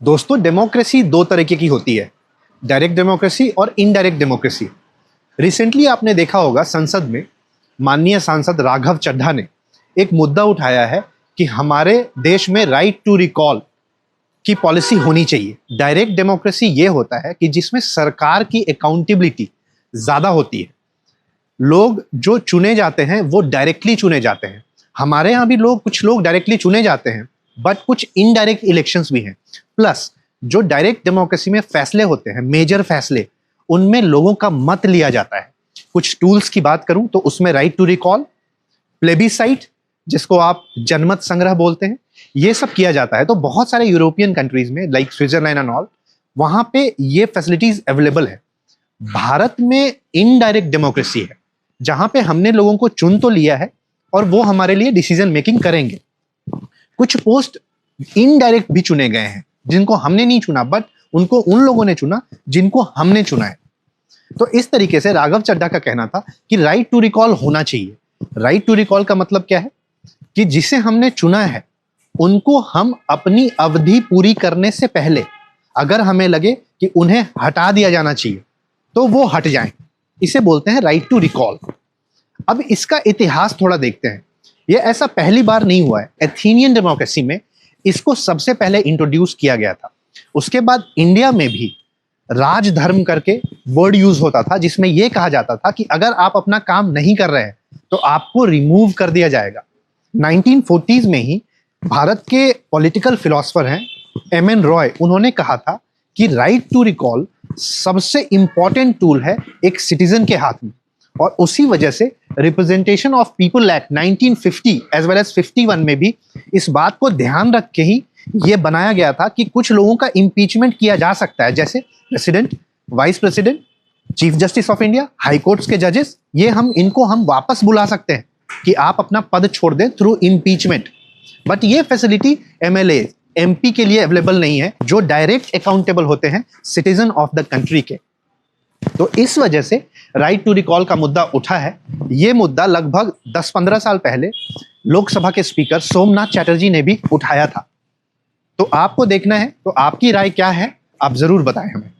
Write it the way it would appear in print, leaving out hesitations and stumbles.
दोस्तों, डेमोक्रेसी दो तरीके की होती है, डायरेक्ट डेमोक्रेसी और इनडायरेक्ट डेमोक्रेसी। रिसेंटली आपने देखा होगा संसद में माननीय सांसद राघव चड्ढा ने एक मुद्दा उठाया है कि हमारे देश में राइट टू रिकॉल की पॉलिसी होनी चाहिए। डायरेक्ट डेमोक्रेसी ये होता है कि जिसमें सरकार की अकाउंटेबिलिटी ज्यादा होती है। लोग जो चुने जाते हैं वो डायरेक्टली चुने जाते हैं। हमारे यहाँ भी कुछ लोग डायरेक्टली चुने जाते हैं, बट कुछ इनडायरेक्ट इलेक्शंस भी हैं। प्लस जो डायरेक्ट डेमोक्रेसी में फैसले होते हैं, मेजर फैसले, उनमें लोगों का मत लिया जाता है। कुछ टूल्स की बात करूं तो उसमें राइट टू रिकॉल, प्लेबिसाइट जिसको आप जनमत संग्रह बोलते हैं, ये सब किया जाता है। तो बहुत सारे यूरोपियन कंट्रीज में लाइक स्विट्जरलैंड एंड ऑल, वहां पे ये फैसिलिटीज अवेलेबल है। भारत में इनडायरेक्ट डेमोक्रेसी है, जहां पे हमने लोगों को चुन तो लिया है और वो हमारे लिए डिसीजन मेकिंग करेंगे। कुछ पोस्ट इनडायरेक्ट भी चुने गए हैं जिनको हमने नहीं चुना, बट उनको उन लोगों ने चुना जिनको हमने चुना है। तो इस तरीके से राघव चड्ढा का कहना था कि राइट टू रिकॉल होना चाहिए। राइट टू रिकॉल का मतलब क्या है कि जिसे हमने चुना है उनको हम अपनी अवधि पूरी करने से पहले अगर हमें लगे कि उन्हें हटा दिया जाना चाहिए तो वो हट जाएं। इसे बोलते हैं राइट टू रिकॉल। अब इसका इतिहास थोड़ा देखते हैं। यह ऐसा पहली बार नहीं हुआ है। एथेनियन डेमोक्रेसी में इसको सबसे पहले इंट्रोड्यूस किया गया था। उसके बाद इंडिया में भी राजधर्म करके वर्ड यूज होता था, जिसमें यह कहा जाता था कि अगर आप अपना काम नहीं कर रहे हैं तो आपको रिमूव कर दिया जाएगा। 1940s में ही भारत के पॉलिटिकल फिलोसफर हैं एम.एन. रॉय, उन्होंने कहा था कि राइट टू रिकॉल सबसे इंपॉर्टेंट टूल है एक सिटीजन के हाथ में। और उसी वजह से representation of people act 1950 as well as 51 में भी इस बात को ध्यान रख के ही यह बनाया गया था कि कुछ लोगों का इम्पीचमेंट किया जा सकता है, जैसे president, vice president, chief justice of India, high courts के जजेस। इनको हम वापस बुला सकते हैं कि आप अपना पद छोड़ दें थ्रू इम्पीचमेंट। बट ये फैसिलिटी एमएलए, एमपी के लिए अवेलेबल नहीं है, जो डायरेक्ट अकाउंटेबल होते हैं सिटीजन ऑफ द कंट्री के। तो इस वजह से राइट टू रिकॉल का मुद्दा उठा है। यह मुद्दा लगभग 10-15 साल पहले लोकसभा के स्पीकर सोमनाथ चैटर्जी ने भी उठाया था। तो आपको देखना है, तो आपकी राय क्या है, आप जरूर बताएं हमें।